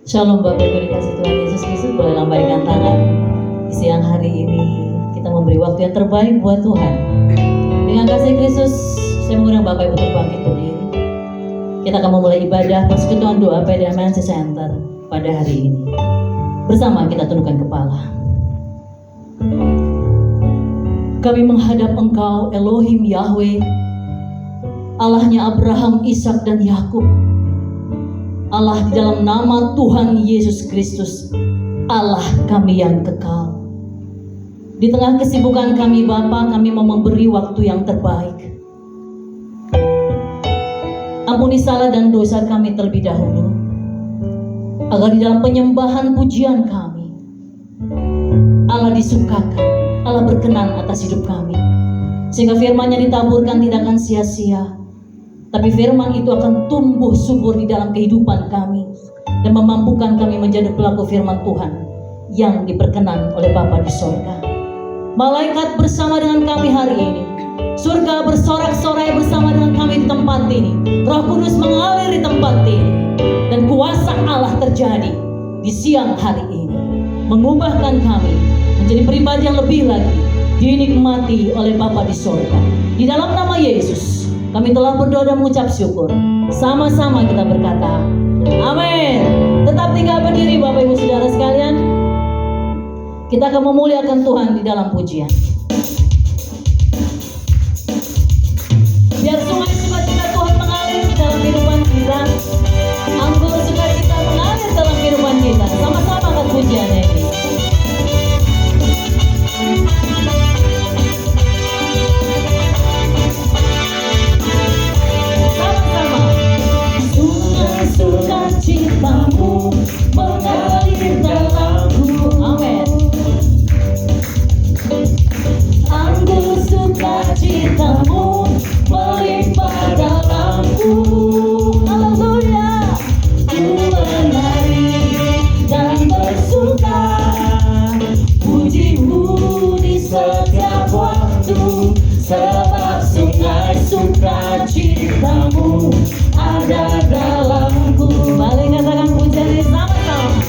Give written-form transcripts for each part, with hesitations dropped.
Shalom Bapak Ibu dikasih Tuhan Yesus Kristus, boleh lambaikan tangan. Di siang hari ini kita memberi waktu yang terbaik buat Tuhan. Dengan kasih Kristus, saya mengundang Bapak Ibu untuk bangkit berdiri. Kita akan memulai ibadah persekutuan doa PDAM Center pada hari ini. Bersama kita tundukkan kepala. Kami menghadap Engkau Elohim Yahweh, Allahnya Abraham, Ishak dan Yakub. Allah di dalam nama Tuhan Yesus Kristus, Allah kami yang kekal. Di tengah kesibukan kami Bapa, kami mau memberi waktu yang terbaik. Ampuni salah dan dosa kami terlebih dahulu, agar di dalam penyembahan pujian kami, Allah disukakan, Allah berkenan atas hidup kami. Sehingga firman-Nya ditaburkan tidak akan sia-sia, tapi firman itu akan tumbuh subur di dalam kehidupan kami dan memampukan kami menjadi pelaku firman Tuhan yang diperkenan oleh Bapa di sorga. Malaikat bersama dengan kami hari ini, surga bersorak-sorai bersama dengan kami di tempat ini, Roh Kudus mengalir di tempat ini, dan kuasa Allah terjadi di siang hari ini, mengubahkan kami menjadi pribadi yang lebih lagi dinikmati oleh Bapa di sorga. Di dalam nama Yesus kami telah berdoa dan mengucap syukur. Sama-sama kita berkata, amin. Tetap tinggal berdiri Bapak Ibu Saudara sekalian. Kita akan memuliakan Tuhan di dalam pujian. Biar sungai sukacita Tuhan mengalir dalam kehidupan kita, anggur sukacita mengalir dalam kehidupan kita. Sama-sama akan pujiannya ini. Sukacitamu mengalir dalamku, amin. Anggur sukacitamu melimpah dalamku, haleluya. Ku menari dan bersuka, pujimu di setiap waktu, sebab sungai sukacitamu ada dalamku. Mari katakan pujian ini sama-sama.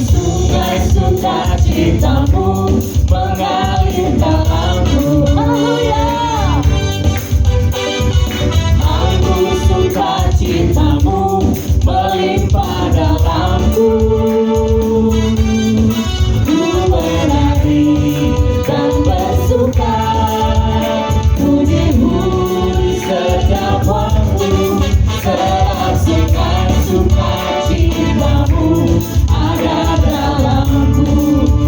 Sungai sukacitamu mengalir dalamku, haleluya. Anggur sukacitamu melimpah dalamku. Ku menari dan bersuka, pujimu di setiap waktu, sebab sungai sukacitamu ada dalamku.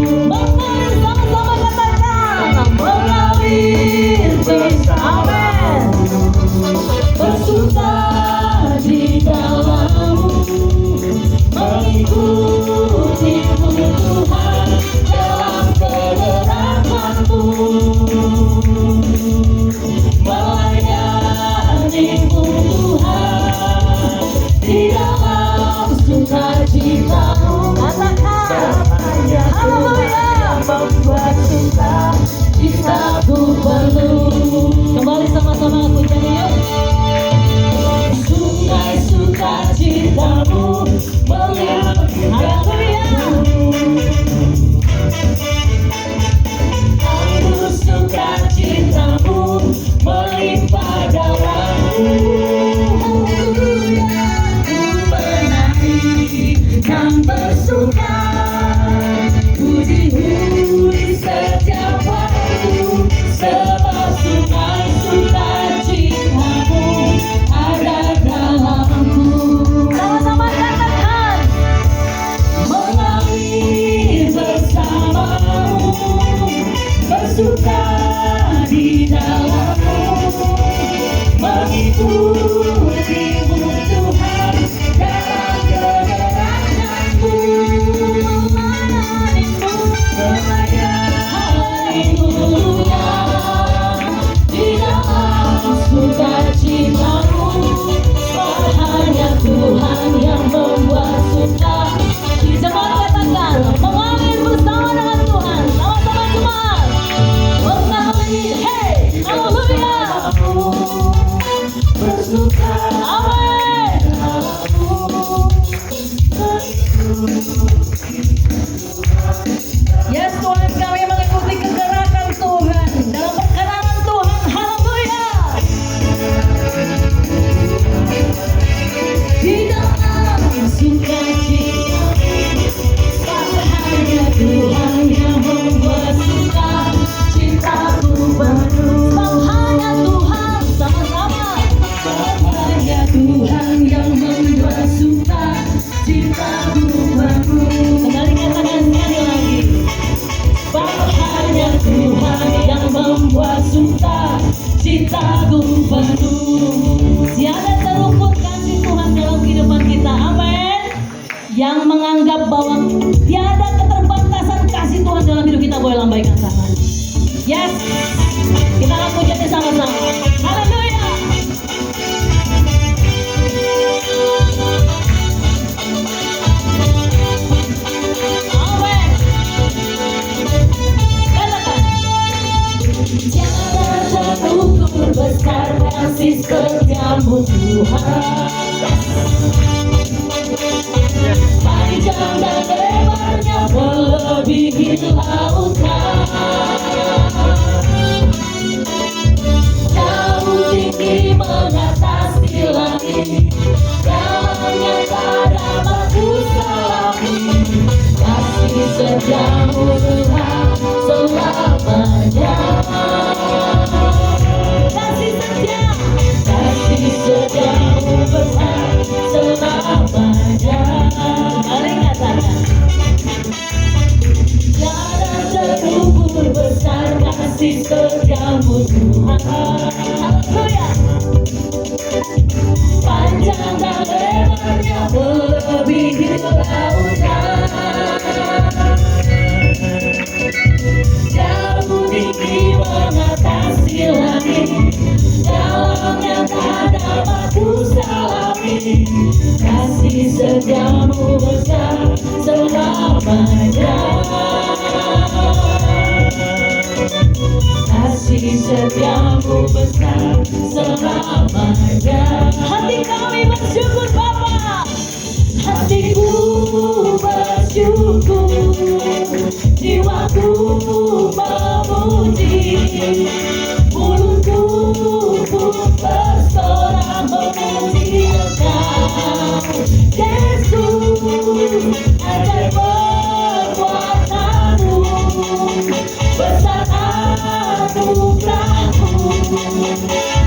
Mengalir, sama-sama katakan, mengalir bersama, bersuka di dalammu, mengikutimu Tuhan dalam kegerakanku, melayanimu Tuhan di dalam sukacitamu. Katakan, haleluya, membuat sukacitaku penuh. Kembali sama-sama aku nyanyi yuk. Sungai sukacitamu mengalir, haleluya. Anggur sukacitamu melimpah dalamku, haleluya. Ku menari dan bersuka, pujimu di setiap waktu, sebab sungai sukacitamu ada dalamku. Sama-sama katakan, mengalir bersamamu, bersuka di dalammu, mengikutimu Tuhan dalam kegerakanku, melayanimu Tuhan di dalam sukacitamu. Hanya Tuhan yang membuat suka. Jemaat katakan, mengalir bersama dengan Tuhan. Sama-sama jemaat, mengalir, hey, haleluya. Bersuka, amin. penuh. Tiada terukur kasih Tuhan dalam kehidupan kita. Amin. Yang menganggap bahwa tiada keterbatasan kasih Tuhan dalam hidup kita boleh lambaikan tangan. Yes, kita akan pujinya sama-sama. Haleluya. Amin. Katakan. Tiada terukur besar kasih setiamu Tuhan. Panjang dan lebarnya melebihi lautan. Jauh tinggi mengatasi langit. Dalamnya tak dapat kusalami. Kasih setiamu Tuhan selamanya. Kasih setiamu besar selamanya. Mari katakan. Tiada terukur besar kasih setiamu Tuhan. Haleluya. Panjang dan lebarnya melebihi lautan. Jauh tinggi mengatasi langit. Dalamnya tak dapat kusalami. Kasih setiamu besar selamanya. Kasih setiamu besar selamanya. Hati kami bersyukur Bapa. Hatiku bersyukur, jiwaku memuji, mulutku pun bersorak memuji Engkau, Yesus. Ajaib perbuatanmu, besar anugerahmu,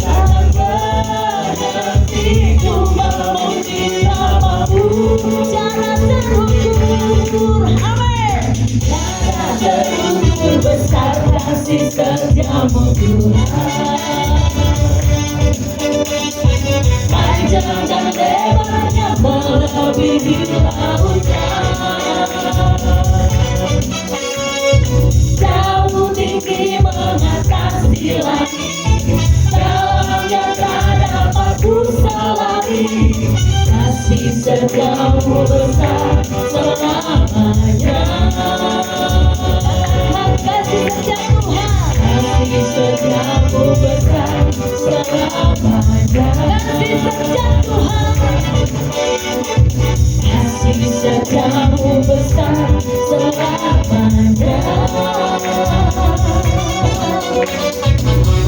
tak berhenti ku memuji namamu. Tiada terukur, amin. Tiada terukur besar kasih setiamu Tuhan. Panjang dan lebarnya melebihi lautan. Jauh tinggi mengatasi langit. Dalamnya tak dapat kusalami. Kasih setiamu besar selamanya. Kasih setia Tuhan. Kasih setiamu besar selamanya. Kasih setia Tuhan. Kasih setiamu besar selamanya.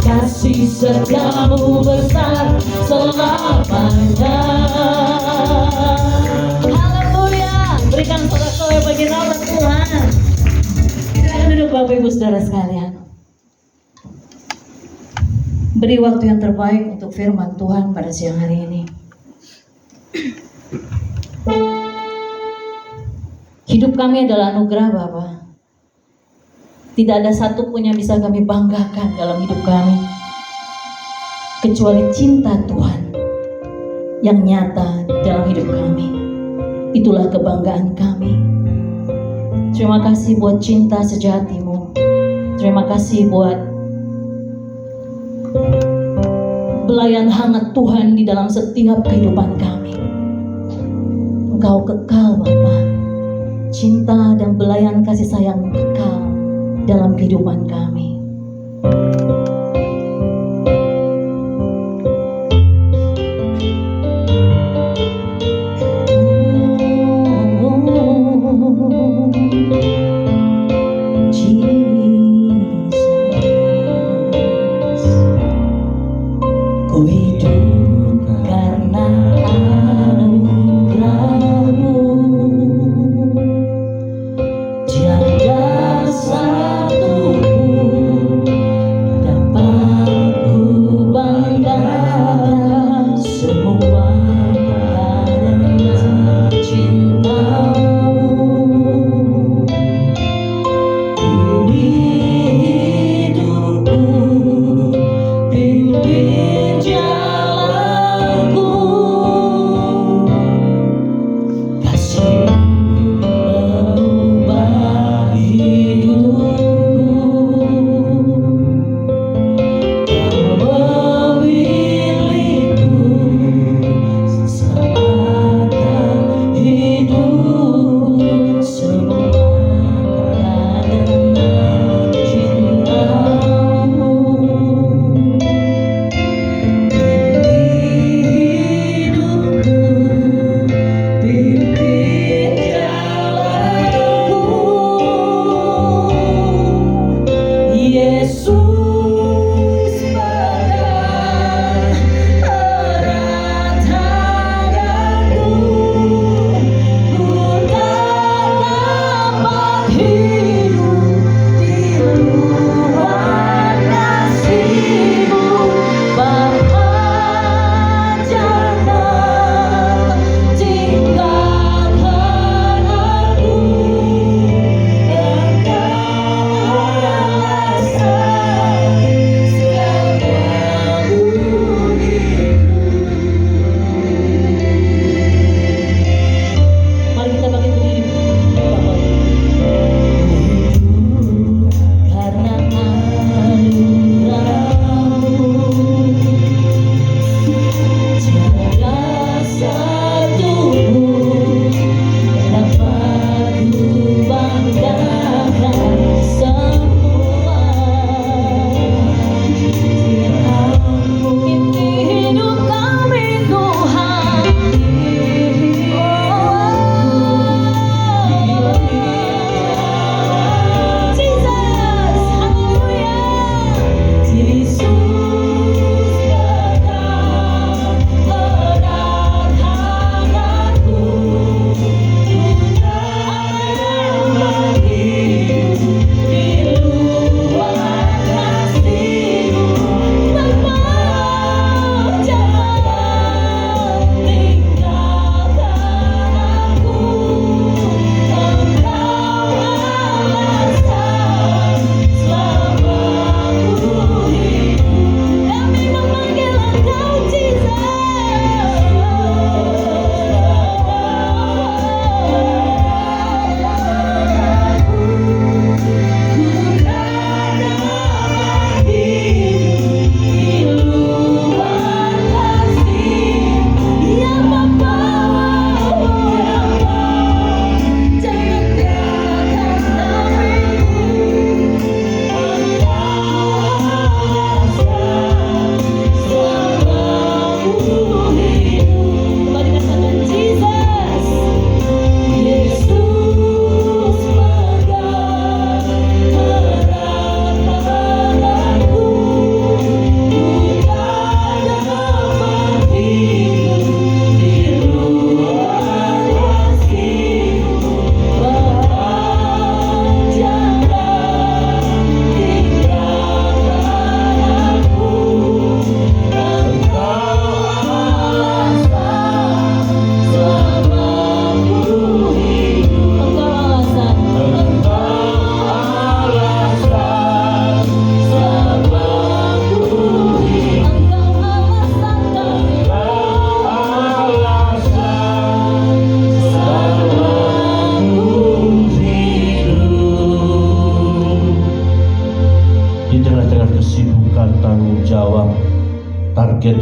Kasih setiamu besar selamanya. Haleluya. Berikan sorak-sorai bagi nama Tuhan. Silakan duduk Bapak Ibu Saudara sekalian. Beri waktu yang terbaik untuk firman Tuhan pada siang hari ini. Hidup kami adalah anugerah Bapa. Tidak ada satu pun yang bisa kami banggakan dalam hidup kami kecuali cinta Tuhan yang nyata dalam hidup kami. Itulah kebanggaan kami. Terima kasih buat cinta sejatimu. Terima kasih buat belayan hangat Tuhan di dalam setiap kehidupan kami. Engkau kekal Bapa. Cinta dan belayan kasih sayang kekal dalam kehidupan kami. Ku hidup karena anugerah-Mu. Tiada satu pun dapat ku banggakan, semua karena cinta-Mu. Ini hidupku pimpin jalan.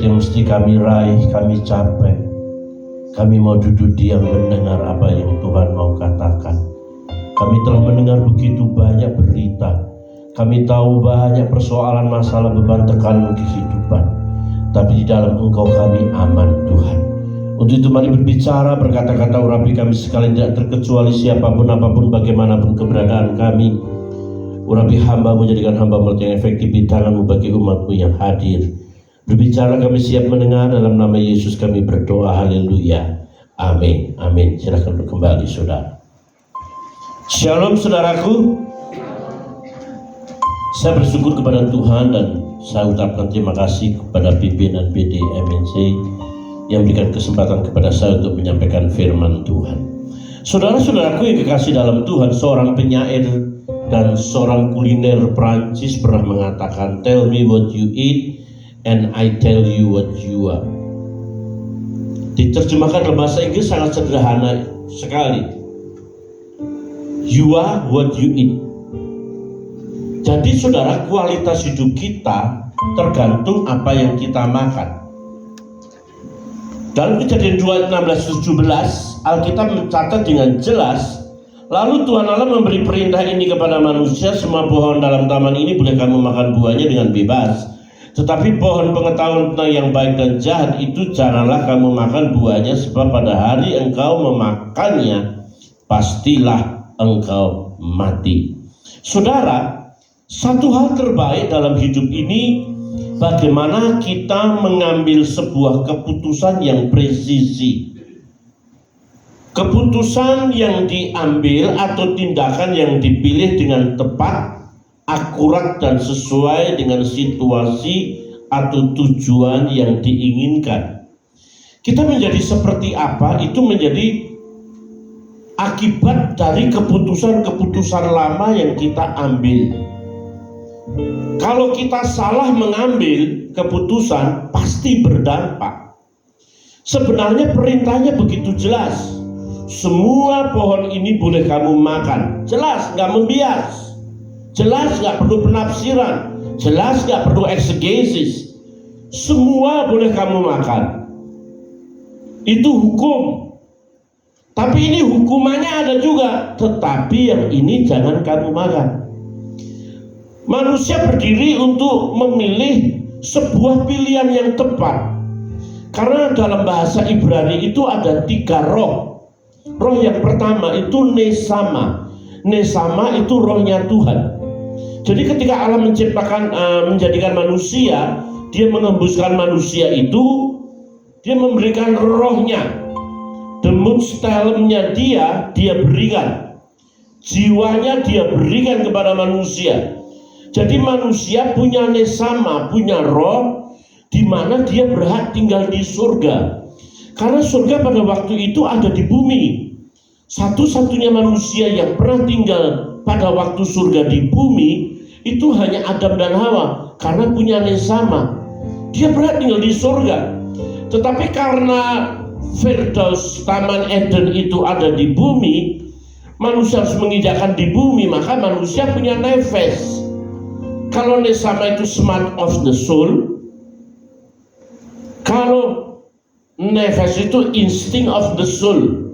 yang mesti kami raih, kami capai. Kami mau duduk diam mendengar apa yang Tuhan mau katakan. Kami telah mendengar begitu banyak berita. Kami tahu banyak persoalan, masalah, beban, tekanan kehidupan. Tapi di dalam Engkau kami aman, Tuhan. Untuk itu mari berbicara, berkata-kata, urapi kami sekalian, tidak terkecuali siapapun, apapun, bagaimanapun keberadaan kami. Urapi hamba, menjadikan hamba yang efektif di tangan-Mu bagi umat-Mu yang hadir. Berbicara, kami siap mendengar, dalam nama Yesus kami berdoa, haleluya, amin, amin. Silakan kembali, saudara. Shalom, saudaraku. Saya bersyukur kepada Tuhan dan saya ucapkan terima kasih kepada pimpinan BD MNC yang memberikan kesempatan kepada saya untuk menyampaikan firman Tuhan. Saudara-saudaraku yang kekasih dalam Tuhan, seorang penyair dan seorang kuliner Prancis pernah mengatakan, "Tell me what you eat and I tell you what you are." Diterjemahkan dalam bahasa Inggris sangat sederhana sekali. You are what you eat. Jadi saudara, kualitas hidup kita tergantung apa yang kita makan. Dalam Kejadian 2:16-17, Alkitab mencatat dengan jelas, lalu Tuhan Allah memberi perintah ini kepada manusia, semua pohon dalam taman ini boleh kamu makan buahnya dengan bebas. Tetapi pohon pengetahuan tentang yang baik dan jahat itu janganlah kamu makan buahnya, sebab pada hari engkau memakannya, pastilah engkau mati. Saudara, satu hal terbaik dalam hidup ini, bagaimana kita mengambil sebuah keputusan yang presisi. Keputusan yang diambil atau tindakan yang dipilih dengan tepat, akurat dan sesuai dengan situasi atau tujuan yang diinginkan. Kita menjadi seperti apa, itu menjadi akibat dari keputusan-keputusan lama yang kita ambil. Kalau kita salah mengambil keputusan, pasti berdampak. Sebenarnya perintahnya begitu jelas. Semua pohon ini boleh kamu makan. Jelas, nggak membias. Jelas, nggak perlu penafsiran. Jelas, nggak perlu eksegesis. Semua boleh kamu makan. Itu hukum. Tapi ini hukumannya ada juga. Tetapi yang ini jangan kamu makan. Manusia berdiri untuk memilih sebuah pilihan yang tepat. Karena dalam bahasa Ibrani itu ada 3 roh. Roh yang pertama itu Nesama. Nesama itu rohnya Tuhan. Jadi ketika Allah menjadikan manusia, Dia mengembuskan manusia itu, Dia memberikan rohnya. Demonstralnya dia berikan, jiwanya dia berikan kepada manusia. Jadi manusia punya nesama, punya roh, di mana dia berhak tinggal di surga. Karena surga pada waktu itu ada di bumi. Satu-satunya manusia yang pernah tinggal pada waktu surga di bumi itu hanya Adam dan Hawa, karena punya nesama. Dia berhak tinggal di surga. Tetapi karena Firdaus, Taman Eden itu ada di bumi, manusia harus menginjakkan di bumi, maka manusia punya nefes. Kalau nesama itu smart of the soul, kalau nefes itu insting of the soul.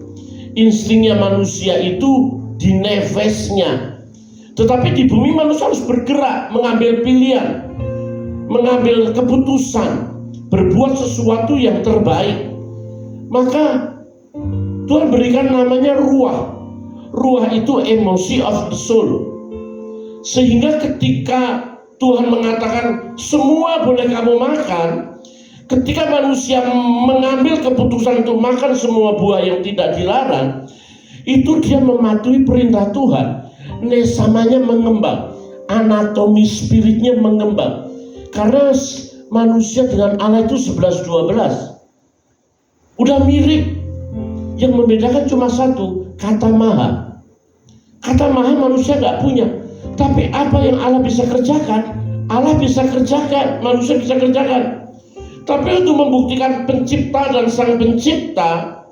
Instingnya manusia itu di nefesnya. Tetapi di bumi manusia harus bergerak, mengambil pilihan, mengambil keputusan, berbuat sesuatu yang terbaik. Maka Tuhan berikan namanya ruah. Ruah itu emosi of the soul. Sehingga ketika Tuhan mengatakan semua boleh kamu makan, ketika manusia mengambil keputusan untuk makan semua buah yang tidak dilarang, itu dia mematuhi perintah Tuhan. Nesamanya mengembang, anatomi spiritnya mengembang. Karena manusia dengan Allah itu 11-12. Udah mirip. Yang membedakan cuma satu, kata maha. Kata maha manusia gak punya. Tapi apa yang Allah bisa kerjakan, Allah bisa kerjakan, manusia bisa kerjakan. Tapi untuk membuktikan pencipta dan sang pencipta,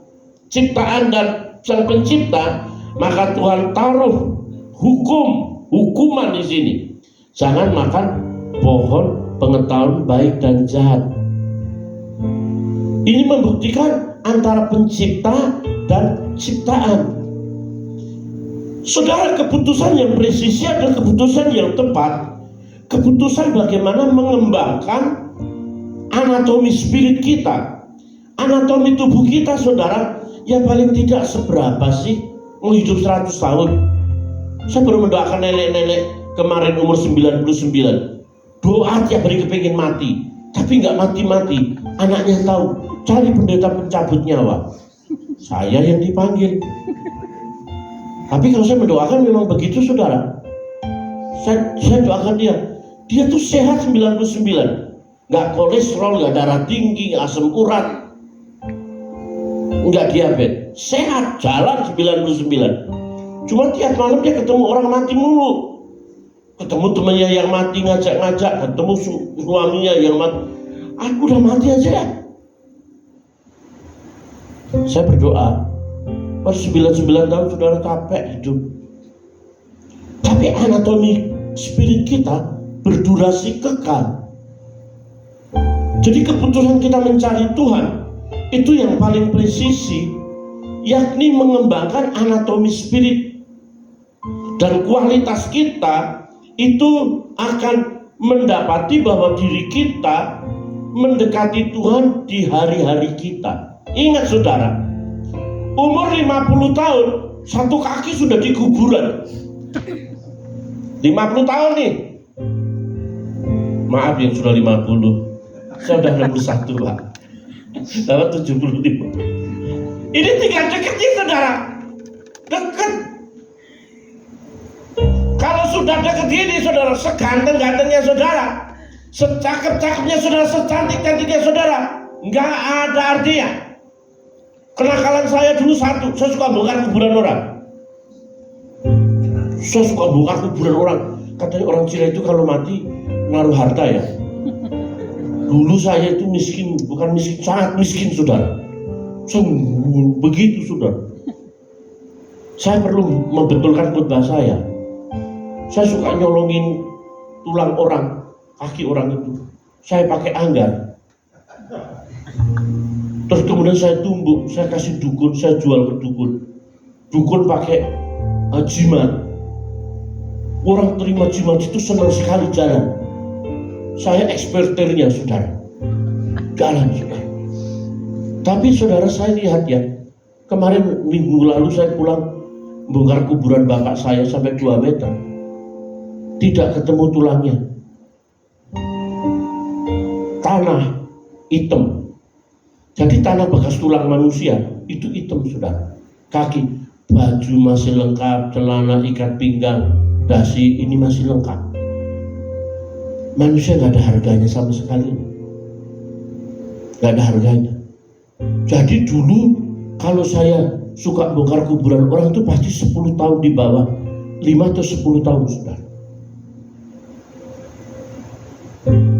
ciptaan dan sang pencipta, maka Tuhan taruh hukuman di sini. Jangan makan pohon pengetahuan baik dan jahat. Ini membuktikan antara pencipta dan ciptaan. Saudara, keputusan yang presisi adalah keputusan yang tepat. Keputusan bagaimana mengembangkan anatomi spirit kita, anatomi tubuh kita, saudara. Ya paling tidak seberapa sih mau hidup 100 tahun. Saya baru mendoakan nenek-nenek kemarin umur 99. Doa tiap hari kepingin mati, tapi nggak mati-mati. Anaknya tahu, cari pendeta pencabut nyawa. Saya yang dipanggil. Tapi kalau saya mendoakan memang begitu, saudara. Saya doakan dia tuh sehat 99, nggak kolesterol, nggak darah tinggi, nggak asam urat, nggak diabetes, sehat, jalan 99. Cuma tiap malam dia ketemu orang mati mulu, ketemu temannya yang mati ngajak-ngajak, ketemu suaminya yang mati. Aku udah mati aja ya. Saya berdoa, baru 99 tahun saudara capek hidup. Tapi anatomi spirit kita berdurasi kekal. Jadi keputusan kita mencari Tuhan itu yang paling presisi, yakni mengembangkan anatomi spirit. Dan kualitas kita itu akan mendapati bahwa diri kita mendekati Tuhan di hari-hari kita. Ingat saudara, umur 50 tahun satu kaki sudah di kuburan. 50 tahun nih. Maaf yang sudah 50. Saya sudah 61, Pak. Dapat 75. Ini tinggal deket nih, saudara. Deket. Kalau sudah deket ini, saudara, seganteng-gantengnya saudara, secakep-cakepnya saudara, secantik-cantiknya saudara, nggak ada artinya. Kenakalan saya dulu satu, saya suka bongkar kuburan orang. Saya suka bongkar kuburan orang. Katanya orang Cina itu kalau mati naruh harta ya. Dulu saya itu miskin, bukan miskin, sangat miskin saudara. Begitu saudara. Saya perlu membetulkan khotbah saya. Saya suka nyolongin tulang orang, kaki orang itu. Saya pakai anggar. Terus kemudian saya tumbuk, saya kasih dukun, saya jual ke dukun. Dukun pakai jimat. Orang terima jimat itu senang sekali jalan. Saya ekspertirnya saudara. Jalan saudara. Tapi saudara, saya lihat ya, kemarin minggu lalu saya pulang bongkar kuburan bapak saya sampai 2 meter. Tidak ketemu tulangnya. Tanah hitam. Jadi tanah bekas tulang manusia itu hitam saudara. Kaki, baju masih lengkap, celana ikat pinggang, dasi ini masih lengkap. Manusia nggak ada harganya sama sekali, nggak ada harganya. Jadi dulu kalau saya suka bongkar kuburan orang itu pasti 10 tahun di bawah, 5 atau 10 tahun saudara.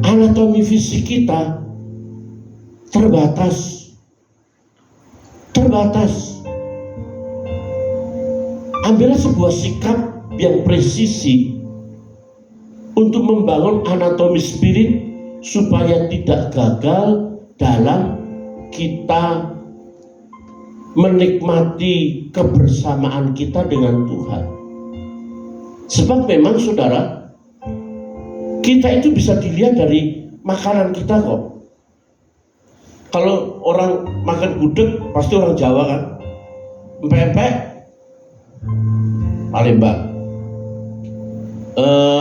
Anatomi fisik kita terbatas. Ambillah sebuah sikap yang presisi untuk membangun anatomi spirit supaya tidak gagal dalam kita menikmati kebersamaan kita dengan Tuhan. Sebab memang saudara, kita itu bisa dilihat dari makanan kita kok. Kalau orang makan gudeg pasti orang Jawa kan, empek-empek Palembang.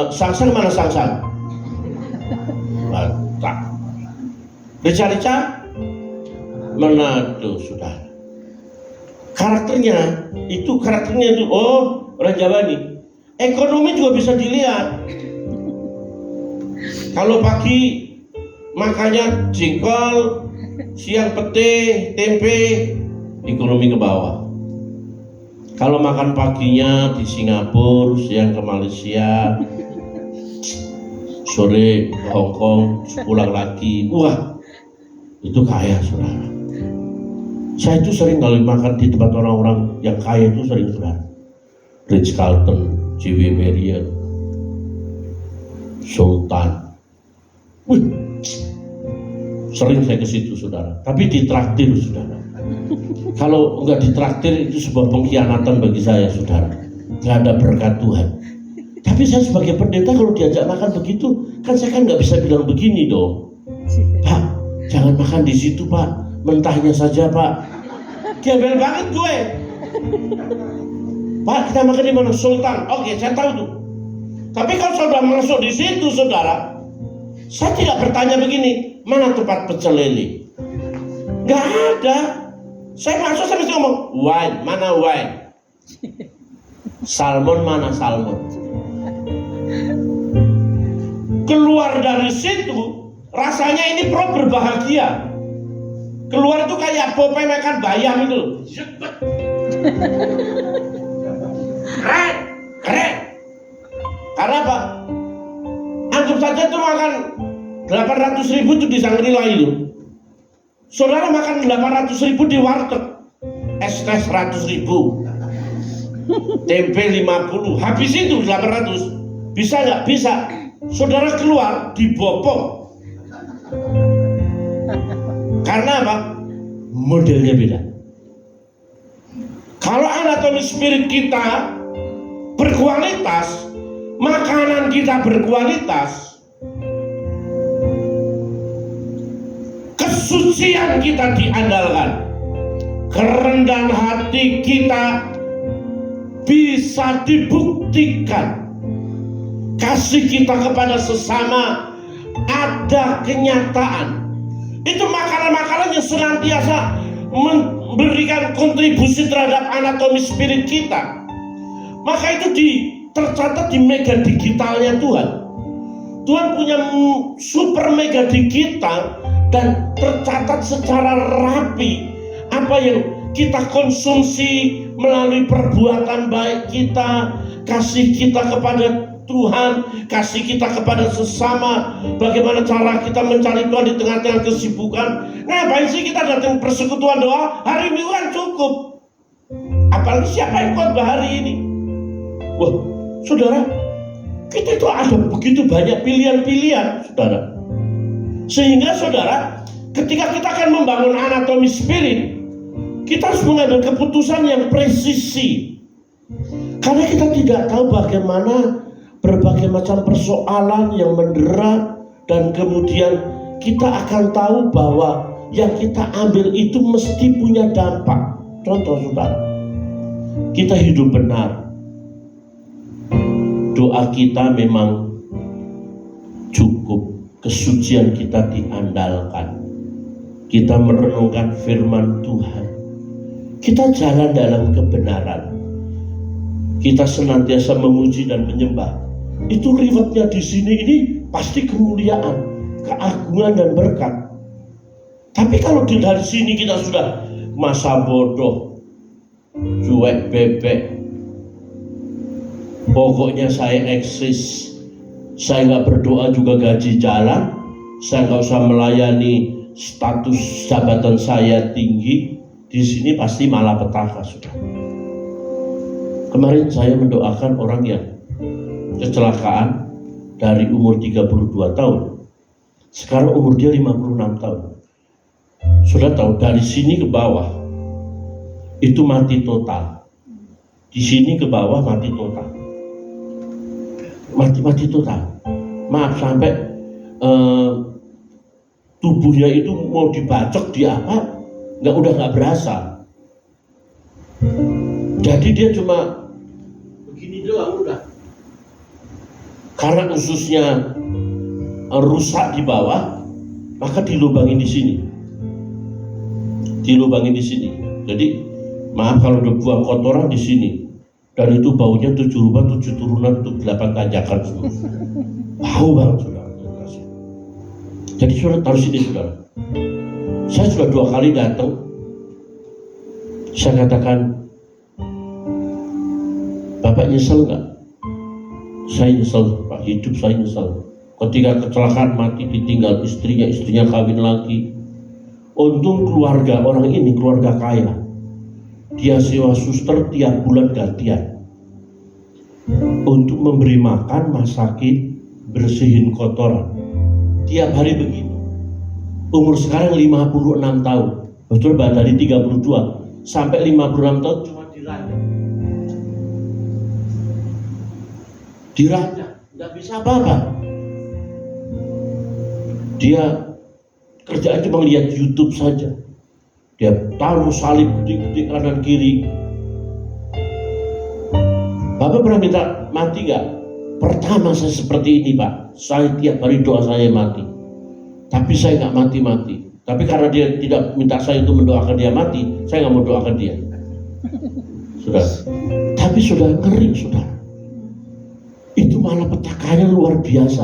Sangsang mana sangsang? Batak. Rica-rica Manado sudah. Karakternya itu oh orang Jawa nih. Ekonomi juga bisa dilihat. Kalau pagi makannya jengkol, siang pete, tempe, ekonomi ke bawah. Kalau makan paginya di Singapura, siang ke Malaysia, sore ke Hong Kong, pulang lagi, wah itu kaya saudara. Saya itu sering kalau makan di tempat orang-orang yang kaya itu sering saudara. Ritz Carlton, JW Marriott, Sultan. Wih, Sering saya ke situ saudara, tapi ditraktir saudara. Kalau nggak ditraktir itu sebuah pengkhianatan bagi saya saudara. Nggak ada berkat Tuhan. Tapi saya sebagai pendeta kalau diajak makan begitu, kan saya kan nggak bisa bilang begini dong. Pak, jangan makan di situ Pak, mentahnya saja Pak. Gembel banget gue. Pak, kita makan di mana? Sultan. Oke, saya tahu tuh. Tapi kalau sudah masuk di situ saudara, saya tidak bertanya begini, mana tempat pecel lele? Nggak ada. Saya masuk saya mesti ngomong, wine, mana wine? Salmon, mana salmon? Keluar dari situ, rasanya ini pro berbahagia. Keluar itu kayak Popeye makan bayam itu loh. Keren, keren. Karena apa? Anggap saja tuh makan 800.000 tuh di Shangri-La itu. Saudara makan 800.000 di warteg, es teh 100.000, tempe 50, habis itu 800. Bisa nggak? Bisa. Saudara keluar dibopong. Karena apa? Modelnya beda. Kalau anatomi spirit kita berkualitas, makanan kita berkualitas, kesucian kita diandalkan, kerendahan hati kita bisa dibuktikan, kasih kita kepada sesama ada kenyataan. Itu makanan-makanan yang senantiasa memberikan kontribusi terhadap anatomi spirit kita. Maka itu tercatat di mega digitalnya Tuhan. Tuhan punya super mega digital dan tercatat secara rapi apa yang kita konsumsi melalui perbuatan baik kita, kasih kita kepada Tuhan, kasih kita kepada sesama, bagaimana cara kita mencari Tuhan di tengah-tengah kesibukan. Ngapain sih kita datang persekutuan doa? Hari Minggu kan cukup. Apalagi siapa yang khotbah hari ini? Wah, saudara, kita itu ada begitu banyak pilihan-pilihan, saudara. Sehingga saudara, ketika kita akan membangun anatomi spirit, kita harus mengambil keputusan yang presisi. Karena kita tidak tahu bagaimana berbagai macam persoalan yang mendera, dan kemudian kita akan tahu bahwa yang kita ambil itu mesti punya dampak. Contoh saudara, kita hidup benar, doa kita memang cukup, kesucian kita diandalkan, kita merenungkan firman Tuhan, kita jalan dalam kebenaran, kita senantiasa memuji dan menyembah. Itu rewardnya di sini ini pasti kemuliaan, keagungan dan berkat. Tapi kalau dari sini kita sudah masa bodoh, cuek bebek, pokoknya saya eksis, saya nggak berdoa juga gaji jalan, saya nggak usah melayani, status jabatan saya tinggi, di sini pasti malapetaka sudah. Kemarin saya mendoakan orang yang kecelakaan dari umur 32 tahun, sekarang umur dia 56 tahun. Sudah tahu dari sini ke bawah itu mati total, di sini ke bawah mati total, mati total. Maaf, sampai tubuhnya itu mau dibacok di apa, udah nggak berasa. Jadi dia cuma begini doang udah. Karena ususnya rusak di bawah, maka dilubangin di sini. Dilubangin di sini. Jadi maaf kalau udah buang kotoran di sini. Dan itu baunya 7 rupa, 7 turunan, 8 tanjakan semua. Bau banget saudara. Jadi saudara taruh sini saudara. Saya sudah 2 kali datang. Saya katakan, Bapak nyesel nggak? Saya nyesel Pak, hidup saya nyesel. Ketika kecelakaan mati ditinggal istrinya kawin lagi. Untung keluarga orang ini keluarga kaya. Dia sewa suster tiap bulan gantian untuk memberi makan, masakin, bersihin kotoran. Tiap hari begitu. Umur sekarang 56 tahun. Betul, dari 32 sampai 56 tahun cuma diraja, nggak bisa apa-apa. Dia kerjaan cuma lihat YouTube saja. Dia taruh salib di kanan kiri. Bapak pernah minta mati nggak? Pertama saya seperti ini, Pak. Saya tiap hari doa saya mati. Tapi saya nggak mati-mati. Tapi karena dia tidak minta saya untuk mendoakan dia mati, saya nggak mau doakan dia. Sudah. Tapi sudah ngeri, sudah. Itu malah petakannya luar biasa.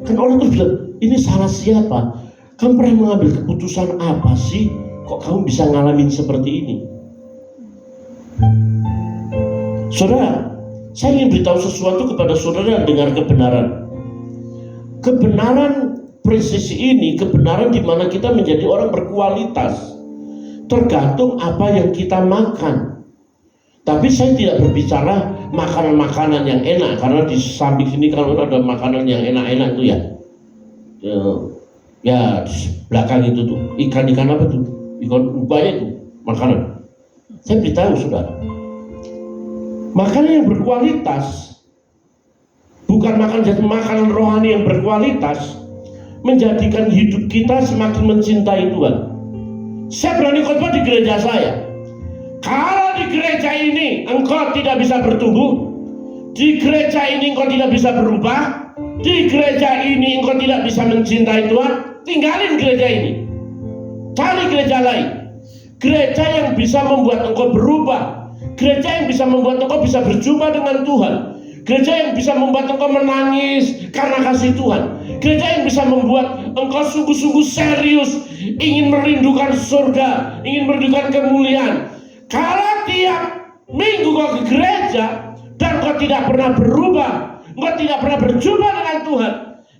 Kan orang tuh bilang, ini salah siapa? Kamu pernah mengambil keputusan apa sih? Kok kamu bisa ngalamin seperti ini? Saudara, saya ingin beritahu sesuatu kepada saudara, dengar kebenaran. Kebenaran presisi ini, kebenaran di mana kita menjadi orang berkualitas, tergantung apa yang kita makan. Tapi saya tidak berbicara makanan-makanan yang enak, karena di samping sini kalau ada makanan yang enak-enak itu ya di belakang itu tuh ikan-ikan apa tuh, ikan ubaya itu makanan. Saya beritahu saudara, makanan yang berkualitas, bukan makanan rohani yang berkualitas, menjadikan hidup kita semakin mencintai Tuhan. Saya berani khotbah di gereja saya. Kalau di gereja ini engkau tidak bisa bertumbuh, di gereja ini engkau tidak bisa berubah, di gereja ini engkau tidak bisa mencintai Tuhan, tinggalin gereja ini. Cari gereja lain. Gereja yang bisa membuat engkau berubah, gereja yang bisa membuat engkau bisa berjumpa dengan Tuhan, gereja yang bisa membuat engkau menangis karena kasih Tuhan, gereja yang bisa membuat engkau sungguh-sungguh serius ingin merindukan surga, ingin merindukan kemuliaan. Kalau tiap minggu kau ke gereja dan kau tidak pernah berubah, kau tidak pernah berjumpa dengan Tuhan,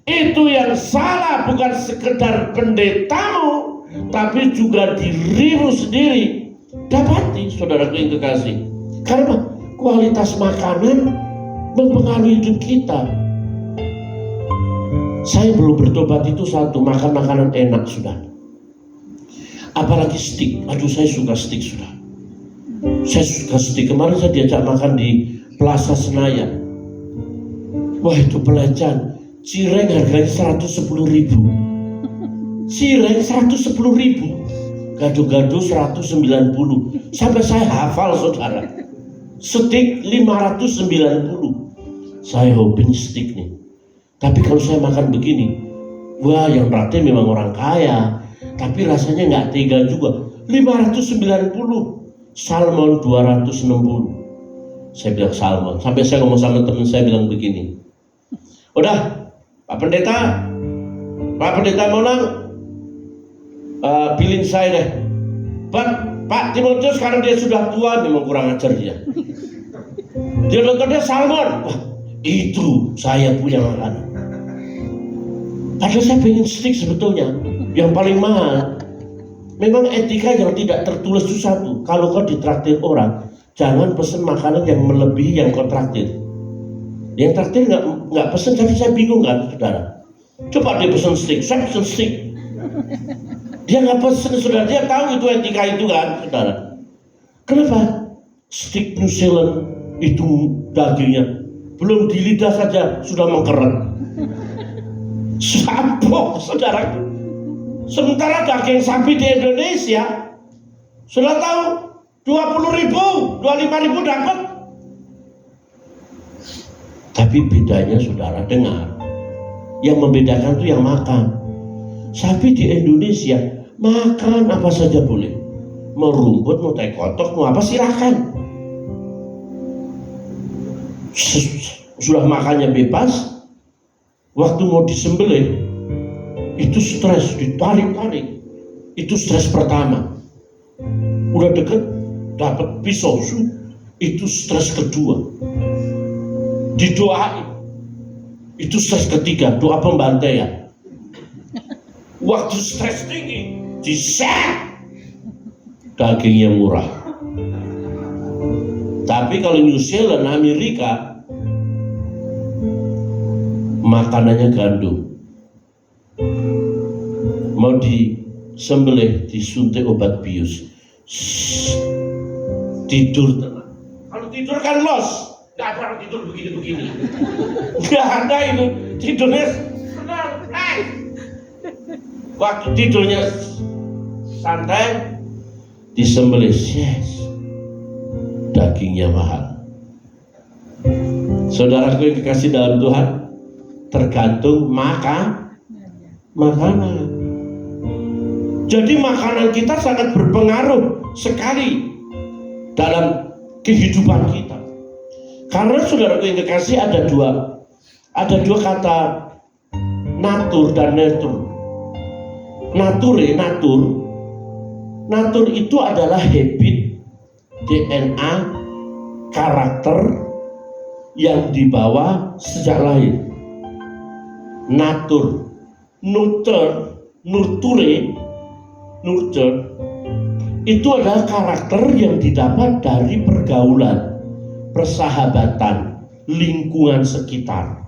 itu yang salah, bukan sekedar pendetamu, tapi juga dirimu sendiri. Dapati, saudaraku yang kekasih, karena kualitas makanan mempengaruhi hidup kita. Saya belum bertobat itu satu, makan makanan enak sudah. Apalagi steak, aduh saya suka steak sudah. Saya suka steak. Kemarin saya diajak makan di Plaza Senayan. Wah itu pelecehan. Cireng harganya 110.000. Cireng 110.000. Gado-gado 190. Sampai saya hafal saudara. Steak 590. Saya hobi steak nih. Tapi kalau saya makan begini, wah yang traktir memang orang kaya, tapi rasanya nggak tega juga. 590. Salmon 260. Saya bilang salmon. Sampai saya ngomong sama teman saya bilang begini, udah Pak Pendeta Monang, billing saya deh. Pak Timotius sekarang dia sudah tua, memang kurang ajar dia. Dia nontonnya salmon. Wah, itu saya punya makanan. Padahal saya pengen steak sebetulnya, yang paling mahal. Memang etika yang tidak tertulis itu satu. Kalau kau ditraktir orang, jangan pesen makanan yang melebihi yang kau traktir. Yang traktir nggak pesen, jadi saya bingung kan, saudara. Coba dia pesen steak, saya pesen steak. Dia nggak pesen, saudara. Dia tahu itu etika itu kan, saudara. Kenapa? Steak New Zealand itu dagingnya belum di lidah saja sudah mengkeret. Sampok, saudara. Sementara daging sapi di Indonesia sudah tahu 20.000, 25.000 dapat. Tapi bedanya saudara dengar, yang membedakan itu yang makan. Sapi di Indonesia makan apa saja boleh, mau rumput, mau tai kotok, mau apa silakan. Sudah makannya bebas, waktu mau disembelih itu stres, ditarik-tarik. Itu stres pertama. Udah deket dapat pisau, itu stres kedua. Didoain, itu stres ketiga, doa pembantaian. Waktu stres tinggi, diset, dagingnya murah. Tapi kalau New Zealand, Amerika, makanannya gandum. mau disembelih, disuntik obat bius. Tidur tenang. Kalau tidur kan los, nggak ada orang tidur begini-begini. Nggak ada itu, tidurnya tenang. Waktu tidurnya santai, disembelih, yes, dagingnya mahal. Saudaraku yang dikasih dalam Tuhan, tergantung makanan. Jadi makanan kita sangat berpengaruh sekali dalam kehidupan kita. Karena saudaraku yang dikasih ada dua kata, natur dan nurture. Natur itu adalah habit, DNA, karakter yang dibawa sejak lahir. Nurture itu adalah karakter yang didapat dari pergaulan, persahabatan, lingkungan sekitar.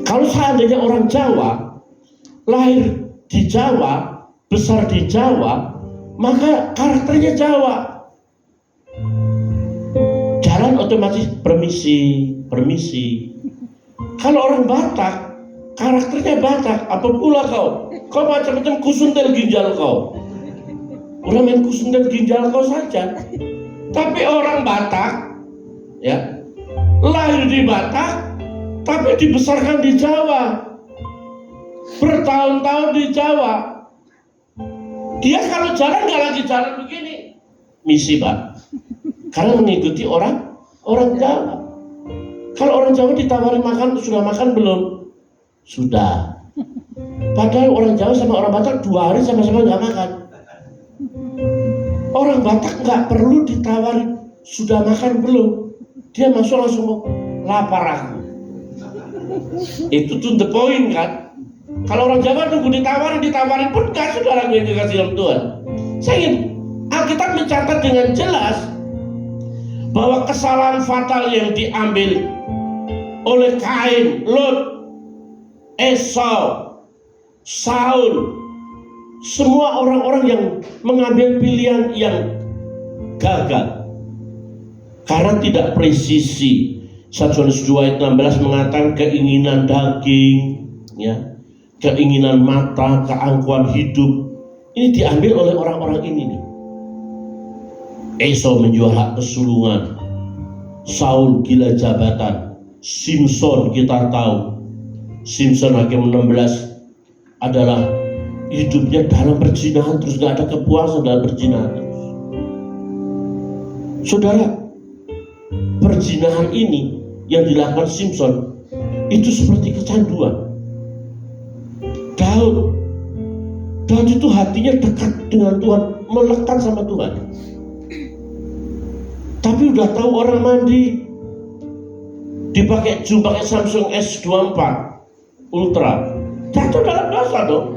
Kalau seandainya orang Jawa lahir di Jawa, besar di Jawa, maka karakternya Jawa. Jalan otomatis permisi. Kalau orang Batak, karakternya Batak. Apa pula kau macam-macam kusuntel ginjal kau. Orang main kusuntel ginjal kau saja. Tapi orang Batak, ya, lahir di Batak, tapi dibesarkan di Jawa, bertahun-tahun di Jawa. Dia kalau jalan nggak lagi jalan begini, misi Pak. Karena mengikuti orang Jawa. Kalau orang Jawa ditawari makan, sudah makan belum? Sudah. Padahal orang Jawa sama orang Batak 2 hari sama-sama nggak makan. Orang Batak nggak perlu ditawari sudah makan belum, dia masuk langsung lapar aku. Itu tuh the point kan. Kalau orang Jawa nunggu ditawarin pun nggak, saudara gue yang dikasih dalam Tuhan. Saya ingin Alkitab mencatat dengan jelas bahwa kesalahan fatal yang diambil oleh Kain, Lot, Esau, Saul, semua orang-orang yang mengambil pilihan yang gagal karena tidak presisi. 1 Yohanes 2 ayat 16 mengatakan keinginan daging, ya, keinginan mata, keangkuhan hidup, ini diambil oleh orang-orang ini nih. Esau menjual hak kesulungan, Saul gila jabatan, Simpson kita tahu, Simpson Hakim 16 adalah hidupnya dalam perzinahan terus gak ada kepuasan dalam perzinahan terus. Saudara, perzinahan ini yang dilakukan Simpson itu seperti kecanduan. Daud itu hatinya dekat dengan Tuhan, melekat sama Tuhan. Tapi udah tahu orang mandi dipakai Samsung S24 Ultra, jatuh dalam dosa dong.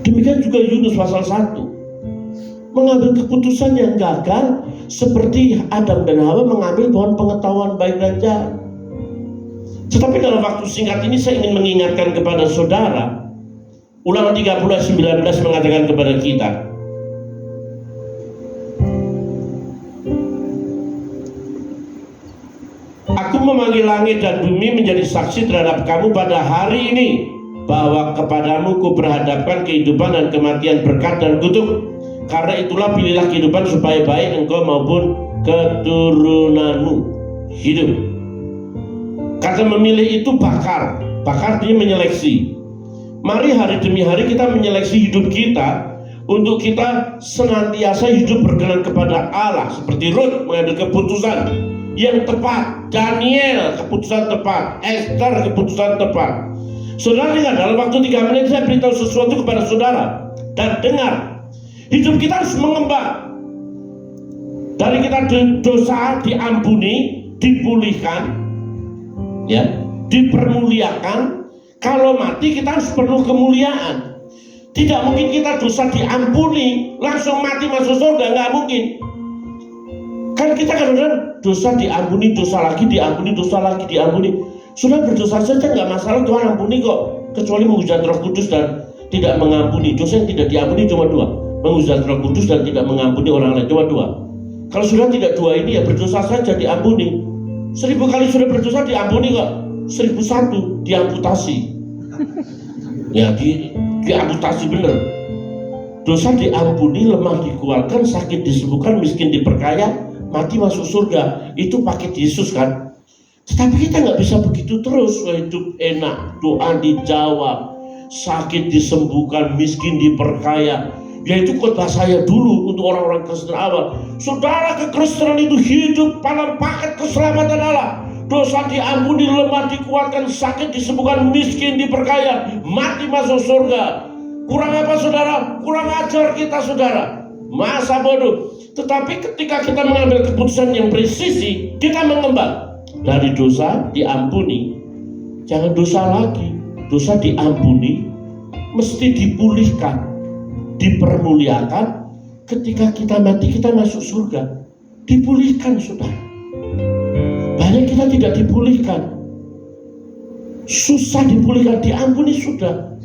Demikian juga Yunus pasal 1, mengambil keputusan yang gagal seperti Adam dan Hawa mengambil pohon pengetahuan baik dan jahat. Tetapi dalam waktu singkat ini saya ingin mengingatkan kepada saudara, Ulangan 30:19 mengatakan kepada kita, Aku memanggil langit dan bumi menjadi saksi terhadap kamu pada hari ini, bahwa kepadamu kuperhadapkan kehidupan dan kematian, berkat dan kutuk. Karena itulah pilihlah kehidupan supaya baik engkau maupun keturunanmu hidup. Kata memilih itu bakar artinya menyeleksi. Mari hari demi hari kita menyeleksi hidup kita untuk kita senantiasa hidup berkenan kepada Allah. Seperti Ruth mengambil keputusan yang tepat, Daniel keputusan tepat, Esther keputusan tepat. Saudara dengar, dalam waktu 3 menit saya beritahu sesuatu kepada saudara, dan dengar, hidup kita harus mengembang. Dari kita dosa diampuni, dipulihkan, ya, dipermuliakan. Kalau mati kita harus penuh kemuliaan. Tidak mungkin kita dosa diampuni langsung mati masuk surga, nggak mungkin. Kan kita kadang-kadang dosa diampuni, dosa lagi diampuni, dosa lagi diampuni. Sudah berdosa saja nggak masalah, Tuhan ampuni kok. kecuali menghujat Roh Kudus dan tidak mengampuni. Dosa yang tidak diampuni cuma dua, menghujat Roh Kudus dan tidak mengampuni orang lain, cuma dua. Kalau sudah tidak dua ini, ya berdosa saja diampuni. 1000 kali sudah berdosa diampuni kok, 1001 diamputasi. Ya diamputasi bener. Dosa diampuni, lemah dikuatkan, sakit disembuhkan, miskin diperkaya, mati masuk surga. Itu paket Yesus kan. Tetapi kita nggak bisa begitu terus. Hidup enak, doa dijawab, sakit disembuhkan, miskin diperkaya. Yaitu khotbah saya dulu untuk orang-orang Kristen awal. Saudara, kekristenan itu hidup dalam paket keselamatan Allah. Dosa diampuni, lemah dikuatkan, sakit disembuhkan, miskin diperkaya, mati masuk surga. Kurang apa saudara? Kurang ajar kita saudara. Masa bodoh. Tetapi ketika kita mengambil keputusan yang presisi, kita mengembang. Dari dosa diampuni, jangan dosa lagi. Dosa diampuni, mesti dipulihkan, dipermuliakan. Ketika kita mati, kita masuk surga. Dipulihkan saudara. Banyak kita tidak dipulihkan, susah dipulihkan. Diampuni sudah.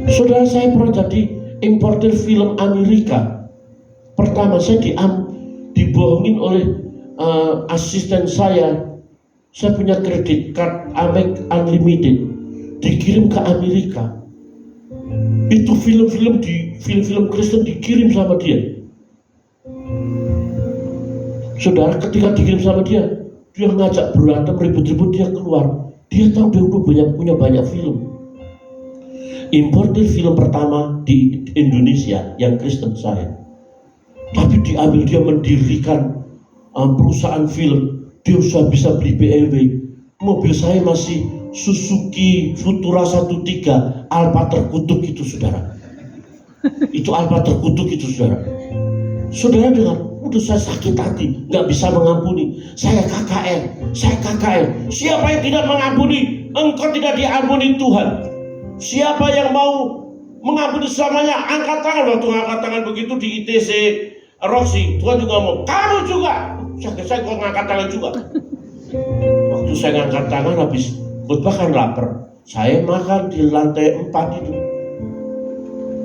Saudara, saya pernah jadi importer film Amerika. Pertama saya dibohongin oleh asisten saya. Saya punya kredit card Amex Unlimited, dikirim ke Amerika. Itu film-film Kristen dikirim sama dia. Saudara, ketika dikirim sama dia ngajak berantem, ribut-ribut, dia keluar. Dia tahu dia udah punya banyak film. Importer film pertama di Indonesia yang Kristen saya. Tapi diambil, dia mendirikan perusahaan film. Dia sudah bisa beli BMW. Mobil saya masih Suzuki Futura 13 Alfa terkutuk itu saudara. Itu Alfa terkutuk itu saudara. Saudara dengar, udah saya sakit hati, nggak bisa mengampuni. Saya KKR. Siapa yang tidak mengampuni? Engkau tidak diampuni Tuhan. Siapa yang mau mengampuni selamanya? Angkat tangan. Waktu angkat tangan begitu di ITC Roxy, Tuhan juga ngomong, kamu juga. Saya kok ngangkat tangan juga. Waktu saya ngangkat tangan, habis khotbah kan lapar. Saya makan di lantai 4 itu.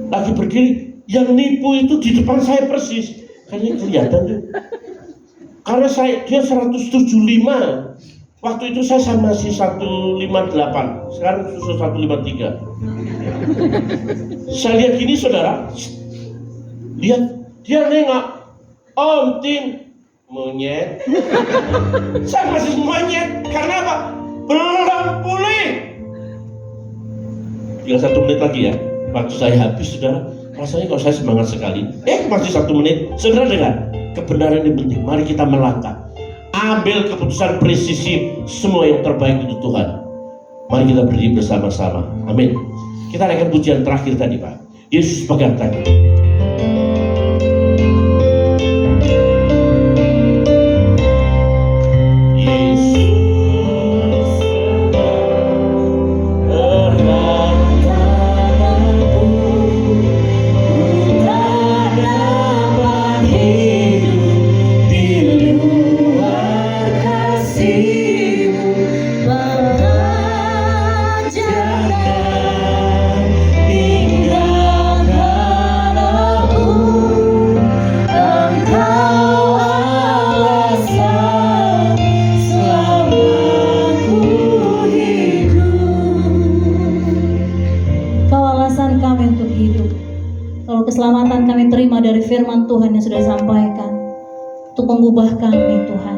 Lagi berdiri, yang nipu itu di depan saya persis. Kayaknya kelihatan tuh. Karena dia 175. Waktu itu saya masih 158. Sekarang susu 153. Saya lihat gini saudara. Lihat, dia nengok. Om Tin, monyet. Saya masih monyet. Karena apa? Belum pulih. Tinggal 1 menit lagi ya. Waktu saya habis saudara. Rasanya kalau saya semangat sekali. Masih 1 menit. Saudara dengar, kebenaran ini penting. Mari kita melangkah. Ambil keputusan presisi, semua yang terbaik untuk Tuhan. Mari kita berdiri bersama-sama. Amin. Kita naikkan pujian terakhir tadi Pak. Yesus pegang tangan. Keselamatan kami terima dari firman Tuhan yang sudah disampaikan untuk mengubah kami Tuhan,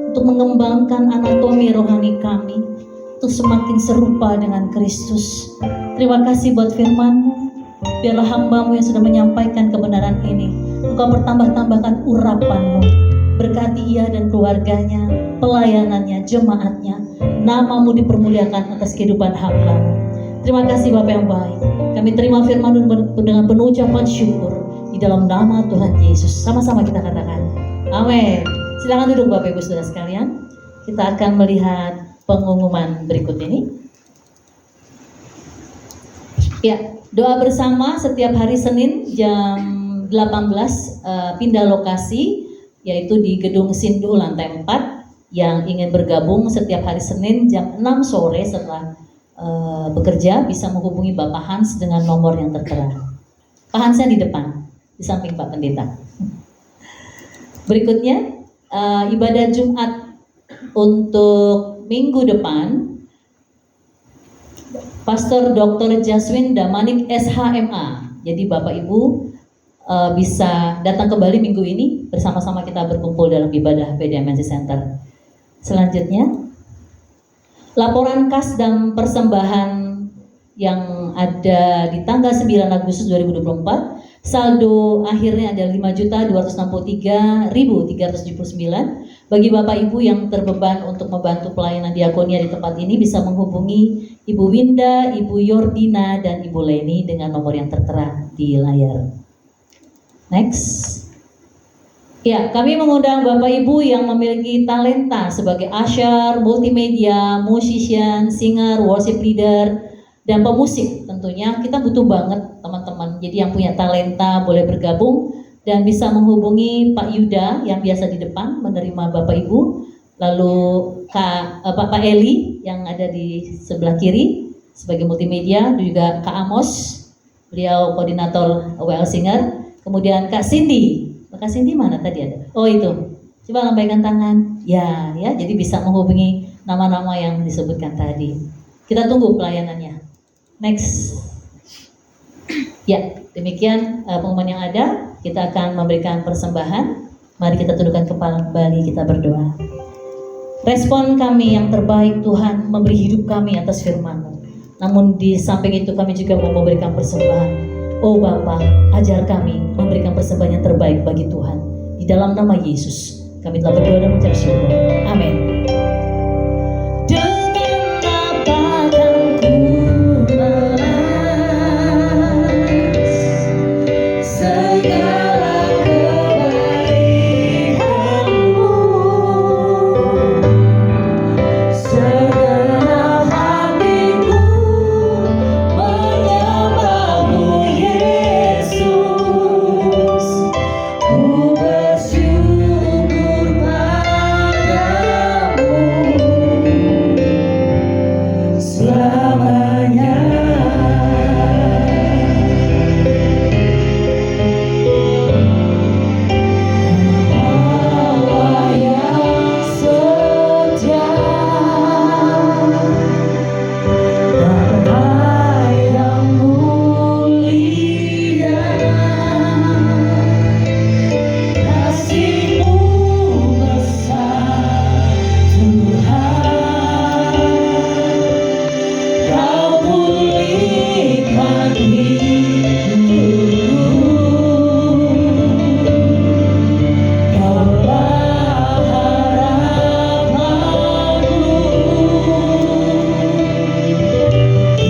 untuk mengembangkan anatomi rohani kami, untuk semakin serupa dengan Kristus. Terima kasih buat firman-Mu. Biarlah hamba-Mu yang sudah menyampaikan kebenaran ini, Engkau bertambah-tambahkan urapan-Mu. Berkati ia dan keluarganya, pelayanannya, jemaatnya. Nama-Mu dipermuliakan atas kehidupan hamba-Mu. Terima kasih Bapak yang baik. Kami terima firman dengan penuh ucapan syukur di dalam nama Tuhan Yesus. Sama-sama kita katakan amin. Silakan duduk Bapak Ibu Saudara sekalian. Kita akan melihat pengumuman berikut ini. Ya, doa bersama setiap hari Senin jam 18 pindah lokasi, yaitu di Gedung Sindu lantai 4. Yang ingin bergabung setiap hari Senin jam 6 sore setelah bekerja bisa menghubungi Bapak Hans dengan nomor yang tertera. Pak Hansnya di depan, di samping Pak Pendeta. Berikutnya ibadah Jumat untuk minggu depan, Pastor Dr. Jaswin Damanik SHMA. Jadi Bapak Ibu bisa datang kembali minggu ini, bersama-sama kita berkumpul dalam ibadah PDMNC Center. Selanjutnya, laporan kas dan persembahan yang ada di tanggal 9 Agustus 2024, saldo akhirnya ada 5.263.379. Bagi Bapak Ibu yang terbeban untuk membantu pelayanan diakonia di tempat ini bisa menghubungi Ibu Winda, Ibu Yordina, dan Ibu Leni dengan nomor yang tertera di layar. Next. Ya, kami mengundang Bapak Ibu yang memiliki talenta sebagai usher, multimedia, musician, singer, worship leader, dan pemusik. Tentunya kita butuh banget teman-teman. Jadi yang punya talenta boleh bergabung dan bisa menghubungi Pak Yuda yang biasa di depan menerima Bapak Ibu. Lalu Pak Eli yang ada di sebelah kiri sebagai multimedia, dan juga Kak Amos, beliau koordinator WL Singer. Kemudian Kak Cindy. Kak Cindy mana tadi ada? Oh itu. Coba lambaikan tangan. Ya, jadi bisa menghubungi nama-nama yang disebutkan tadi. Kita tunggu pelayanannya. Next. Ya, demikian pengumuman yang ada. Kita akan memberikan persembahan. Mari kita tundukkan kepala kembali, kita berdoa. Respon kami yang terbaik, Tuhan, memberi hidup kami atas firman-Mu. Namun di samping itu kami juga mau memberikan persembahan. Oh Bapa, ajar kami memberikan persembahan yang terbaik bagi Tuhan. Di dalam nama Yesus, kami telah berdoa dan mengucap syukur. Amin. Dengan apa kan ku balas segala kebaikan-Mu, segenap hatiku menyembah-Mu Yesus. Ku bersyukur padamu selamanya. Allah yang setia, damai yang mulia, kasih-Mu besar Tuhan. Kau pulihkan hidupku, Kaulah harapanku,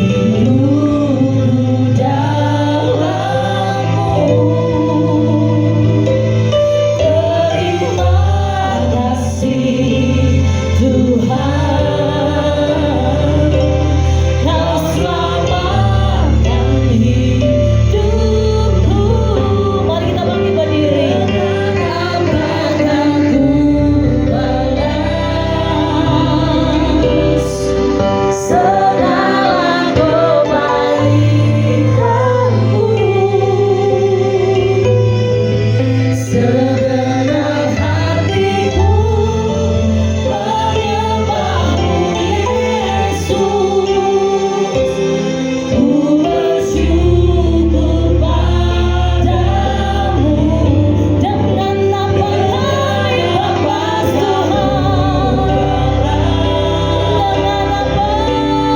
hidupku dalam-Mu. Terima kasih Tuhan, Kau selamatkan hidupku. Mari kita bangkit berdiri. Apakah ku balas segala kebaikan-Mu, segenap hatiku menyembah-Mu Yesus. Ku bersyukur padamu. Dengan apa kami lepas Tuhan, dengan apa segenap hatiku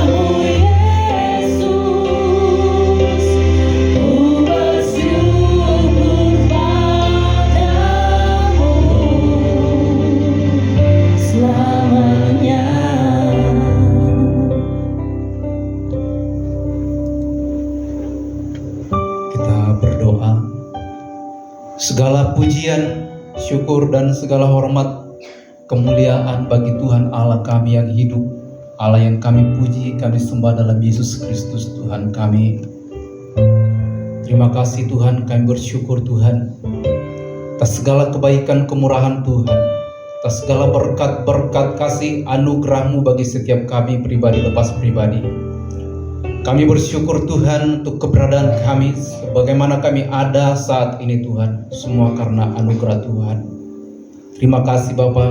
menyembah-Mu Yesus. Ku bersyukur padamu selamanya. Kita berdoa. Segala pujian, syukur dan segala hormat, kemuliaan bagi Tuhan Allah kami yang hidup. Allah yang kami puji, kami sembah dalam Yesus Kristus Tuhan kami. Terima kasih Tuhan, kami bersyukur Tuhan atas segala kebaikan kemurahan Tuhan, atas segala berkat-berkat kasih anugerah-Mu bagi setiap kami pribadi lepas pribadi. Kami bersyukur Tuhan untuk keberadaan kami, bagaimana kami ada saat ini Tuhan, semua karena anugerah Tuhan. Terima kasih Bapa.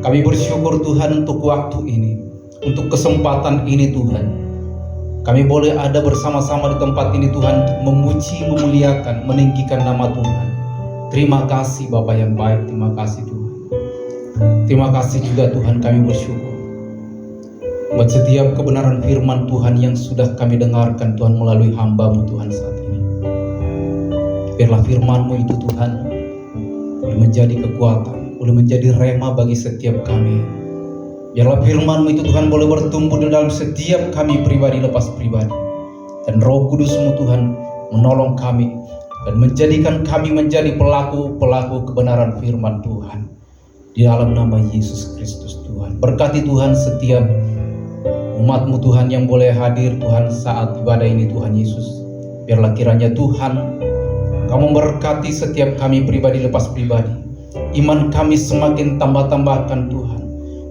Kami bersyukur Tuhan untuk waktu ini, untuk kesempatan ini Tuhan. Kami boleh ada bersama-sama di tempat ini Tuhan untuk memuji, memuliakan, meninggikan nama Tuhan. Terima kasih Bapa yang baik, terima kasih Tuhan. Terima kasih juga Tuhan, kami bersyukur buat setiap kebenaran firman Tuhan yang sudah kami dengarkan Tuhan melalui hamba-Mu Tuhan saat ini. Biarlah firman-Mu itu Tuhan boleh menjadi kekuatan, boleh menjadi rema bagi setiap kami. Biarlah firman-Mu itu Tuhan boleh bertumbuh di dalam setiap kami pribadi lepas pribadi. Dan Roh Kudus-Mu Tuhan menolong kami dan menjadikan kami menjadi pelaku-pelaku kebenaran firman Tuhan. Di dalam nama Yesus Kristus Tuhan. Berkati Tuhan setiap umat-Mu Tuhan yang boleh hadir Tuhan saat ibadah ini Tuhan Yesus. Biarlah kiranya Tuhan Kamu memberkati setiap kami pribadi lepas pribadi. Iman kami semakin tambah-tambahkan Tuhan.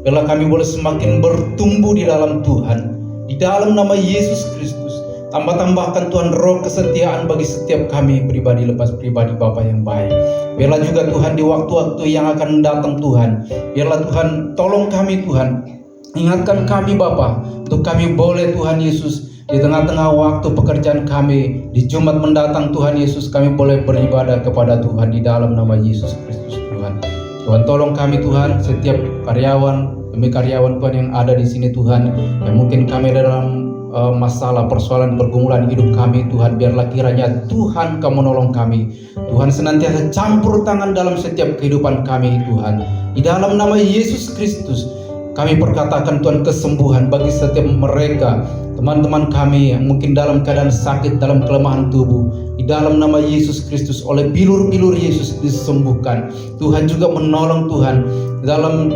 Biarlah kami boleh semakin bertumbuh di dalam Tuhan. Di dalam nama Yesus Kristus. Tambah-tambahkan Tuhan roh kesetiaan bagi setiap kami pribadi lepas pribadi Bapa yang baik. Biarlah juga Tuhan di waktu-waktu yang akan datang Tuhan. Biarlah Tuhan tolong kami Tuhan. Ingatkan kami Bapa, untuk kami boleh Tuhan Yesus di tengah-tengah waktu pekerjaan kami di Jumat mendatang Tuhan Yesus, kami boleh beribadah kepada Tuhan di dalam nama Yesus Kristus Tuhan. Tuhan tolong kami Tuhan, setiap karyawan demi karyawan Tuhan yang ada di sini Tuhan, yang mungkin kami dalam masalah persoalan pergumulan hidup kami Tuhan, biarlah kiranya Tuhan Kamu nolong kami. Tuhan senantiasa campur tangan dalam setiap kehidupan kami Tuhan. Di dalam nama Yesus Kristus kami perkatakan Tuhan kesembuhan bagi setiap mereka, teman-teman kami yang mungkin dalam keadaan sakit, dalam kelemahan tubuh. Di dalam nama Yesus Kristus oleh bilur-bilur Yesus disembuhkan. Tuhan juga menolong Tuhan dalam